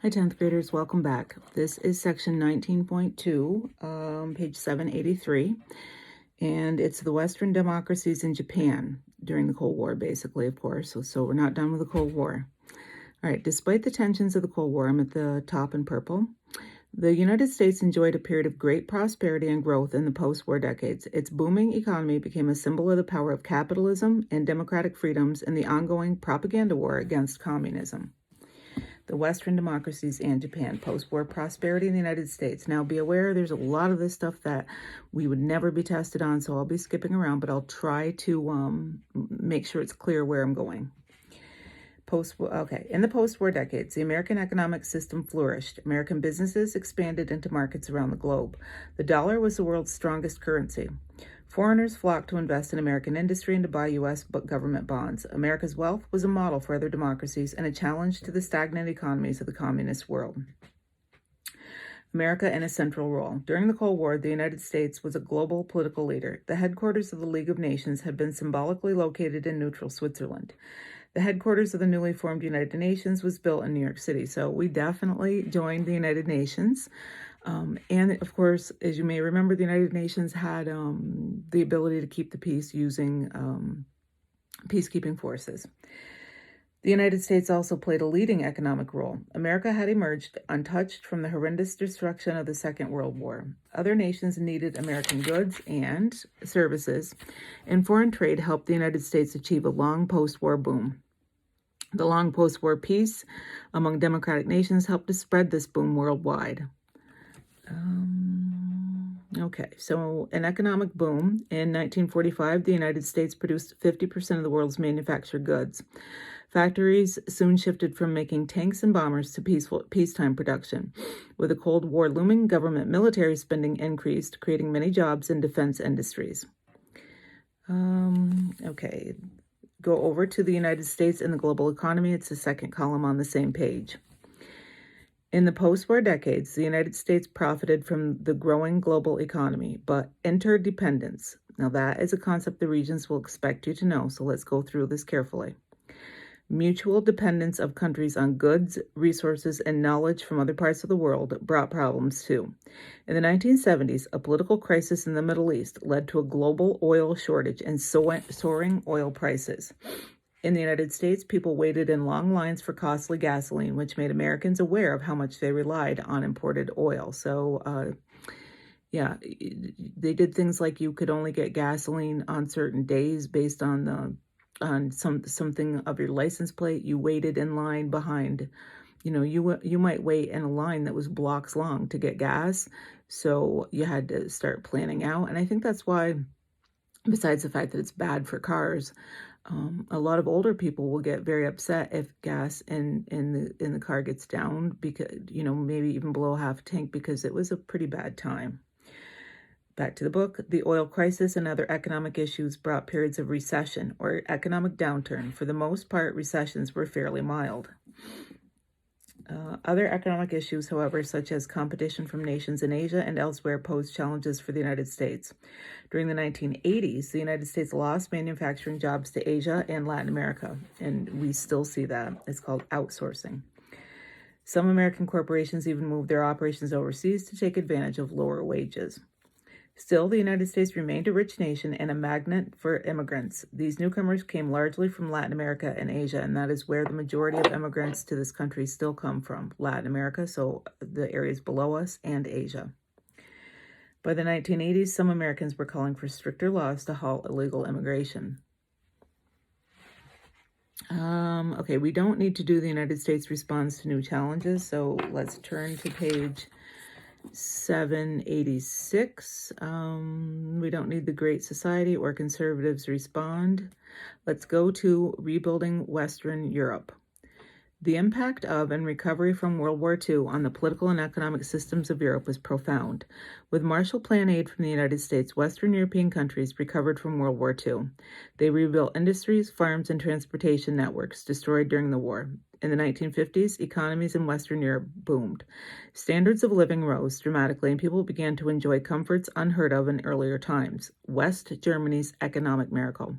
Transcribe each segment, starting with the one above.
Hi, 10th graders, welcome back. This is section 19.2, page 783, and it's the Western democracies in Japan during the Cold War, basically, of course, so we're not done with the Cold War. All right, despite the tensions of the Cold War, I'm at the top in purple, the United States enjoyed a period of great prosperity and growth in the post-war decades. Its booming economy became a symbol of the power of capitalism and democratic freedoms in the ongoing propaganda war against communism. The Western democracies and Japan, post-war prosperity in the United States. Now, be aware there's a lot of this stuff that we would never be tested on, so I'll be skipping around, but I'll try to make sure it's clear where I'm going. In the post-war decades, the American economic system flourished. American businesses expanded into markets around the globe. The dollar was the world's strongest currency. Foreigners flocked to invest in American industry and to buy U.S. government bonds. America's wealth was a model for other democracies and a challenge to the stagnant economies of the communist world. America in a central role. During the Cold War, the United States was a global political leader. The headquarters of the League of Nations had been symbolically located in neutral Switzerland. The headquarters of the newly formed United Nations was built in New York City, so we definitely joined the United Nations. And of course, as you may remember, the United Nations had the ability to keep the peace using peacekeeping forces. The United States also played a leading economic role. America had emerged untouched from the horrendous destruction of the Second World War. Other nations needed American goods and services, and foreign trade helped the United States achieve a long post-war boom. The long post-war peace among democratic nations helped to spread this boom worldwide. Okay, so an economic boom. In 1945, the United States produced 50% of the world's manufactured goods. Factories soon shifted from making tanks and bombers to peacetime production. With the Cold War looming, government military spending increased, creating many jobs in defense industries. Okay, go over to the United States and the global economy. It's the second column on the same page. In the post-war decades, the United States profited from the growing global economy, but interdependence. Now that is a concept the regions will expect you to know, so let's go through this carefully. Mutual dependence of countries on goods, resources, and knowledge from other parts of the world brought problems too. In the 1970s, a political crisis in the Middle East led to a global oil shortage and soaring oil prices. In the United States, people waited in long lines for costly gasoline, which made Americans aware of how much they relied on imported oil. So, they did things like you could only get gasoline on certain days based on something of your license plate. You waited in line behind, you might wait in a line that was blocks long to get gas. So you had to start planning out. And I think that's why, besides the fact that it's bad for cars, a lot of older people will get very upset if gas in the car gets down, because, maybe even below half a tank, because it was a pretty bad time. Back to the book. The oil crisis and other economic issues brought periods of recession or economic downturn. For the most part, recessions were fairly mild. Other economic issues, however, such as competition from nations in Asia and elsewhere, posed challenges for the United States. During the 1980s, the United States lost manufacturing jobs to Asia and Latin America, and we still see that. It's called outsourcing. Some American corporations even moved their operations overseas to take advantage of lower wages. Still, the United States remained a rich nation and a magnet for immigrants. These newcomers came largely from Latin America and Asia, and that is where the majority of immigrants to this country still come from, Latin America, so the areas below us, and Asia. By the 1980s, some Americans were calling for stricter laws to halt illegal immigration. Okay, we don't need to do the United States responds to new challenges, so let's turn to page 786. We don't need the Great Society or conservatives respond. Let's go to rebuilding Western Europe. The impact of and recovery from World War II on the political and economic systems of Europe was profound. With Marshall Plan aid from the United States, Western European countries recovered from World War II. They rebuilt industries, farms, and transportation networks destroyed during the war. In the 1950s, economies in Western Europe boomed. Standards of living rose dramatically, and people began to enjoy comforts unheard of in earlier times. West Germany's economic miracle.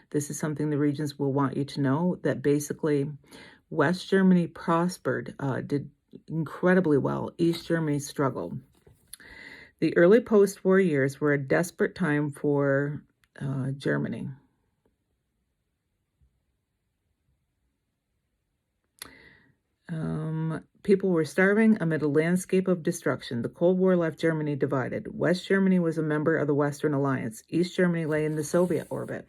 This is something the regions will want you to know, that basically West Germany prospered, did incredibly well, East Germany struggled. The early post-war years were a desperate time for Germany. People were starving amid a landscape of destruction. The Cold War left Germany divided. West Germany was a member of the Western Alliance. East Germany lay in the Soviet orbit.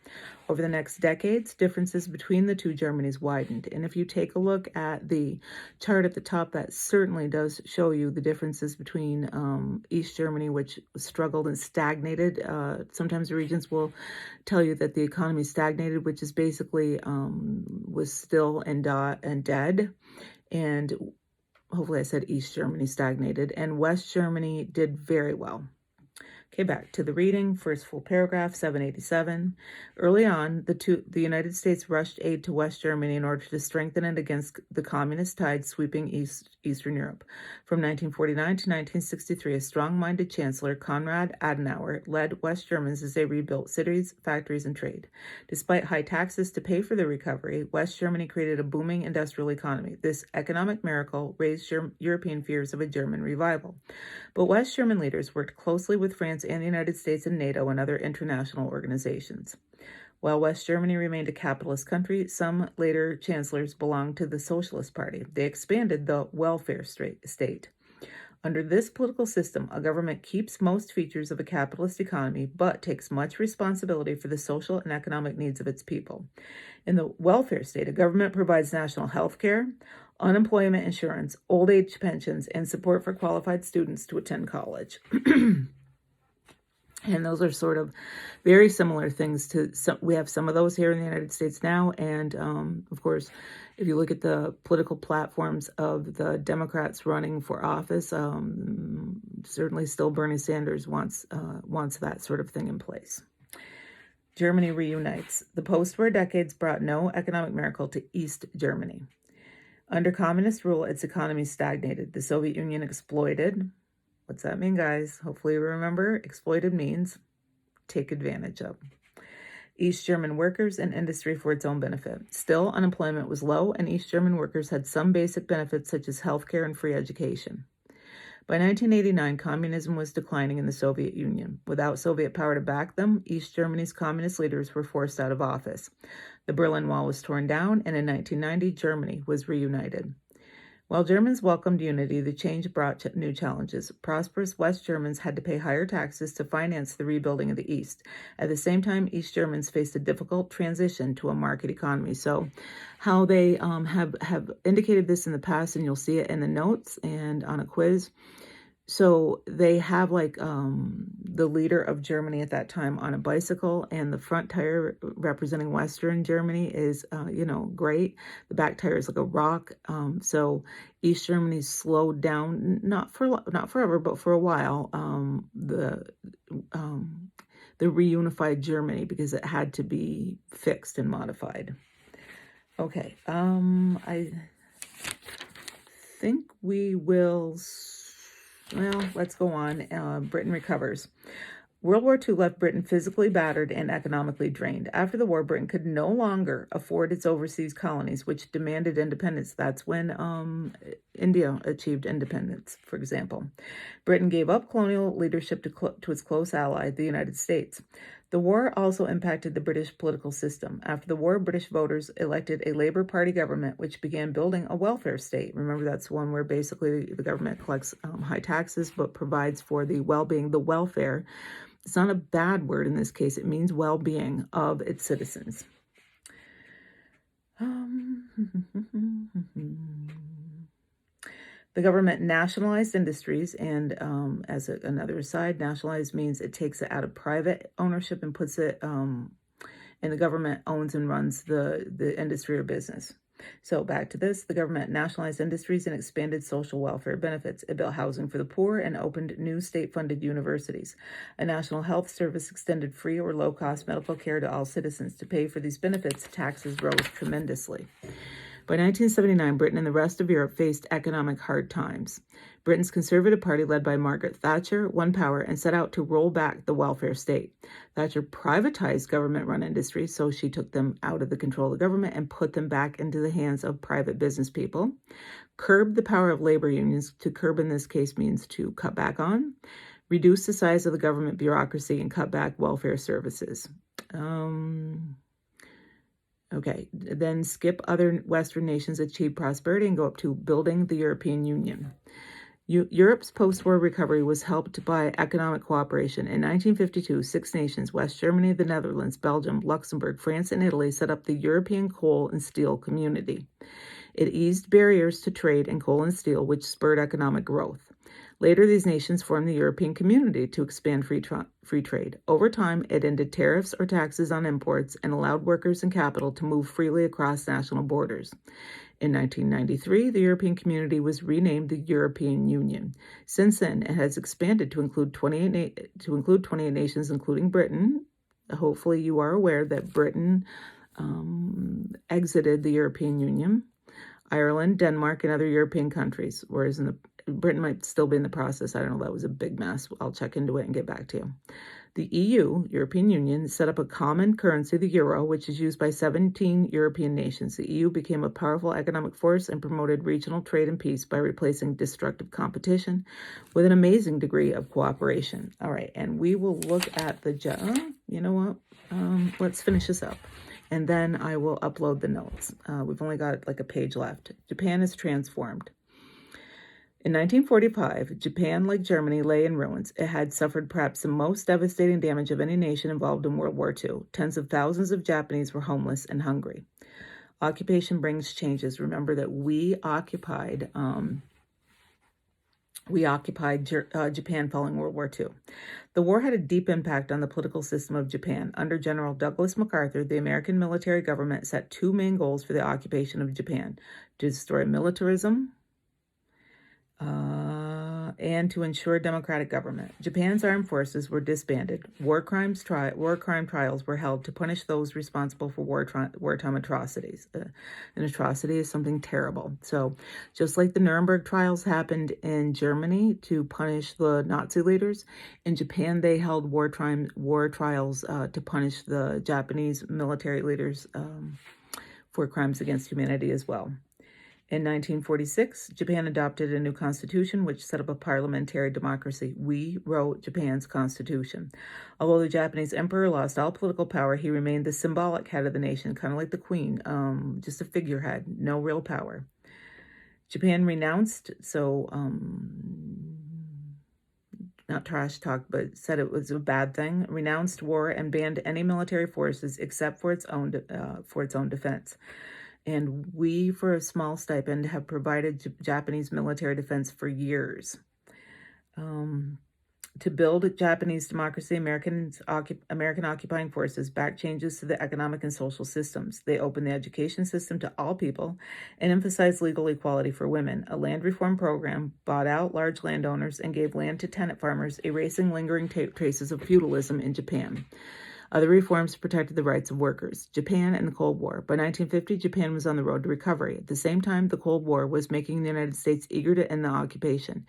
Over the next decades, differences between the two Germanys widened. And if you take a look at the chart at the top, that certainly does show you the differences between East Germany, which struggled and stagnated. Sometimes regions will tell you that the economy stagnated, which is basically was still and dead. And hopefully I said East Germany stagnated, and West Germany did very well. Okay, back to the reading. First full paragraph, 787. Early on, the United States rushed aid to West Germany in order to strengthen it against the communist tide sweeping Eastern Europe. From 1949 to 1963, a strong-minded chancellor, Konrad Adenauer, led West Germans as they rebuilt cities, factories, and trade. Despite high taxes to pay for the recovery, West Germany created a booming industrial economy. This economic miracle raised European fears of a German revival. But West German leaders worked closely with France and the United States and NATO and other international organizations. While West Germany remained a capitalist country, some later chancellors belonged to the Socialist Party. They expanded the welfare state. Under this political system, a government keeps most features of a capitalist economy, but takes much responsibility for the social and economic needs of its people. In the welfare state, a government provides national health care, unemployment insurance, old age pensions, and support for qualified students to attend college. And those are sort of very similar things to we have some of those here in the United States now. And of course, if you look at the political platforms of the Democrats running for office, certainly still Bernie Sanders wants that sort of thing in place. Germany reunites. The post-war decades brought no economic miracle to East Germany. Under communist rule, its economy stagnated. The Soviet Union exploited. What's that mean, guys? Hopefully you remember. Exploited means take advantage of East German workers and industry for its own benefit. Still, unemployment was low, and East German workers had some basic benefits such as health care and free education. By 1989, communism was declining in the Soviet Union. Without Soviet power to back them, East Germany's communist leaders were forced out of office. The Berlin Wall was torn down, and in 1990, Germany was reunited. While Germans welcomed unity, the change brought new challenges. Prosperous West Germans had to pay higher taxes to finance the rebuilding of the East. At the same time, East Germans faced a difficult transition to a market economy. So how they have indicated this in the past, and you'll see it in the notes and on a quiz. So they have like the leader of Germany at that time on a bicycle, and the front tire representing Western Germany is, great. The back tire is like a rock. So East Germany slowed down, not forever, but for a while, the reunified Germany, because it had to be fixed and modified. Okay, I think we will. Well, let's go on. Britain recovers. World War II left Britain physically battered and economically drained. After the war, Britain could no longer afford its overseas colonies, which demanded independence. That's when India achieved independence, for example. Britain gave up colonial leadership to its close ally, the United States. The war also impacted the British political system. After the war, British voters elected a Labour Party government, which began building a welfare state. Remember, that's one where basically the government collects high taxes, but provides for the well-being, the welfare. It's not a bad word in this case. It means well-being of its citizens. The government nationalized industries, and another aside, nationalized means it takes it out of private ownership and puts it, and the government owns and runs the industry or business. So back to this, the government nationalized industries and expanded social welfare benefits. It built housing for the poor and opened new state-funded universities. A national health service extended free or low-cost medical care to all citizens. To pay for these benefits, taxes rose tremendously. By 1979, Britain and the rest of Europe faced economic hard times. Britain's Conservative Party, led by Margaret Thatcher, won power and set out to roll back the welfare state. Thatcher privatized government-run industries, so she took them out of the control of the government and put them back into the hands of private business people. Curbed the power of labor unions. To curb in this case means to cut back on. Reduce the size of the government bureaucracy and cut back welfare services. Okay, then skip other Western nations achieved prosperity and go up to building the European Union. Europe's post-war recovery was helped by economic cooperation. In 1952, 6 nations, West Germany, the Netherlands, Belgium, Luxembourg, France, and Italy, set up the European Coal and Steel Community. It eased barriers to trade in coal and steel, which spurred economic growth. Later, these nations formed the European Community to expand free trade. Over time, it ended tariffs or taxes on imports and allowed workers and capital to move freely across national borders. In 1993, the European Community was renamed the European Union. Since then, it has expanded to include 28 nations, including Britain. Hopefully, you are aware that Britain exited the European Union. Ireland, Denmark, and other European countries, whereas Britain might still be in the process. I don't know, that was a big mess. I'll check into it and get back to you. The EU, European Union, set up a common currency, the euro, which is used by 17 European nations. The EU became a powerful economic force and promoted regional trade and peace by replacing destructive competition with an amazing degree of cooperation. All right, and we will look at you know what? Let's finish this up. And then I will upload the notes. We've only got like a page left. Japan is transformed. In 1945, Japan, like Germany, lay in ruins. It had suffered perhaps the most devastating damage of any nation involved in World War II. Tens of thousands of Japanese were homeless and hungry. Occupation brings changes. Remember that we occupied Japan following World War II. The war had a deep impact on the political system of Japan. Under General Douglas MacArthur, the American military government set 2 main goals for the occupation of Japan: to destroy militarism and to ensure democratic government. Japan's armed forces were disbanded. War crime trials were held to punish those responsible for wartime atrocities. An atrocity is something terrible. So just like the Nuremberg trials happened in Germany to punish the Nazi leaders, in Japan they held war trials to punish the Japanese military leaders for crimes against humanity as well. In 1946, Japan adopted a new constitution which set up a parliamentary democracy. We wrote Japan's constitution. Although the Japanese emperor lost all political power, he remained the symbolic head of the nation, kind of like the queen, just a figurehead, no real power. Japan renounced, not trash talk, but said it was a bad thing, renounced war and banned any military forces except for its own defense. And we, for a small stipend, have provided Japanese military defense for years. To build Japanese democracy, American occupying forces backed changes to the economic and social systems. They opened the education system to all people and emphasized legal equality for women. A land reform program bought out large landowners and gave land to tenant farmers, erasing lingering traces of feudalism in Japan. Other reforms protected the rights of workers. Japan and the Cold War. By 1950, Japan was on the road to recovery. At the same time, the Cold War was making the United States eager to end the occupation.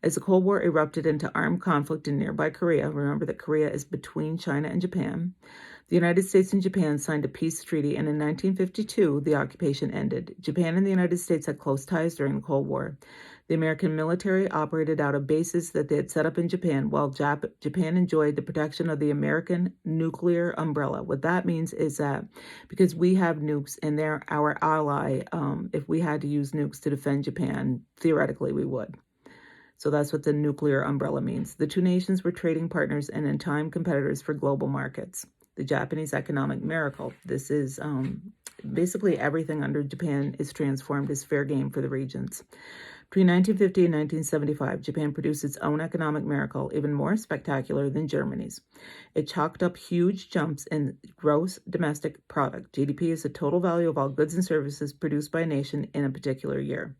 As the Cold War erupted into armed conflict in nearby Korea, remember that Korea is between China and Japan, the United States and Japan signed a peace treaty, and in 1952, the occupation ended. Japan and the United States had close ties during the Cold War. The American military operated out of bases that they had set up in Japan, while Japan enjoyed the protection of the American nuclear umbrella. What that means is that because we have nukes and they're our ally, if we had to use nukes to defend Japan, theoretically we would. So that's what the nuclear umbrella means. The 2 nations were trading partners and in time competitors for global markets. The Japanese economic miracle. This is basically everything under Japan is transformed as fair game for the regions. Between 1950 and 1975, Japan produced its own economic miracle, even more spectacular than Germany's. It chalked up huge jumps in gross domestic product. GDP is the total value of all goods and services produced by a nation in a particular year.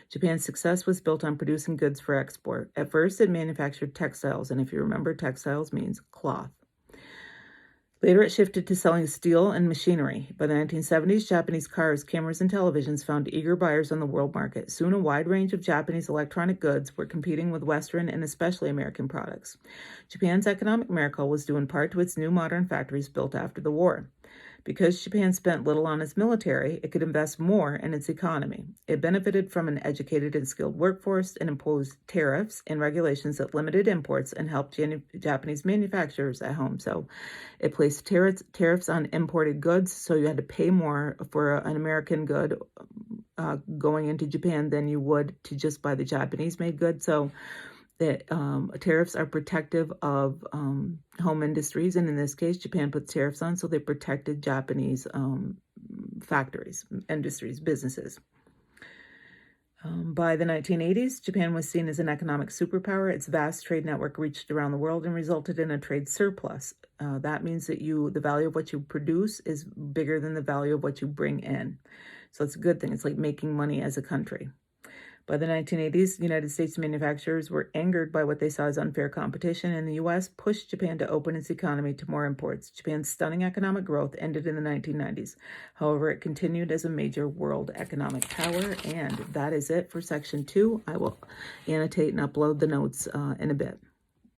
Japan's success was built on producing goods for export. At first, it manufactured textiles, and if you remember, textiles means cloth. Later, it shifted to selling steel and machinery. By the 1970s, Japanese cars, cameras, and televisions found eager buyers on the world market. Soon, a wide range of Japanese electronic goods were competing with Western and especially American products. Japan's economic miracle was due in part to its new modern factories built after the war. Because Japan spent little on its military, it could invest more in its economy. It benefited from an educated and skilled workforce and imposed tariffs and regulations that limited imports and helped Japanese manufacturers at home. So it placed tariffs on imported goods, so you had to pay more for an American good going into Japan than you would to just buy the Japanese-made goods. So that tariffs are protective of home industries, and in this case, Japan puts tariffs on, so they protected Japanese factories, industries, businesses. By the 1980s, Japan was seen as an economic superpower. Its vast trade network reached around the world and resulted in a trade surplus. That means that the value of what you produce is bigger than the value of what you bring in. So it's a good thing. It's like making money as a country. By the 1980s, United States manufacturers were angered by what they saw as unfair competition, and the U.S. pushed Japan to open its economy to more imports. Japan's stunning economic growth ended in the 1990s. However, it continued as a major world economic power, and that is it for Section 2. I will annotate and upload the notes in a bit.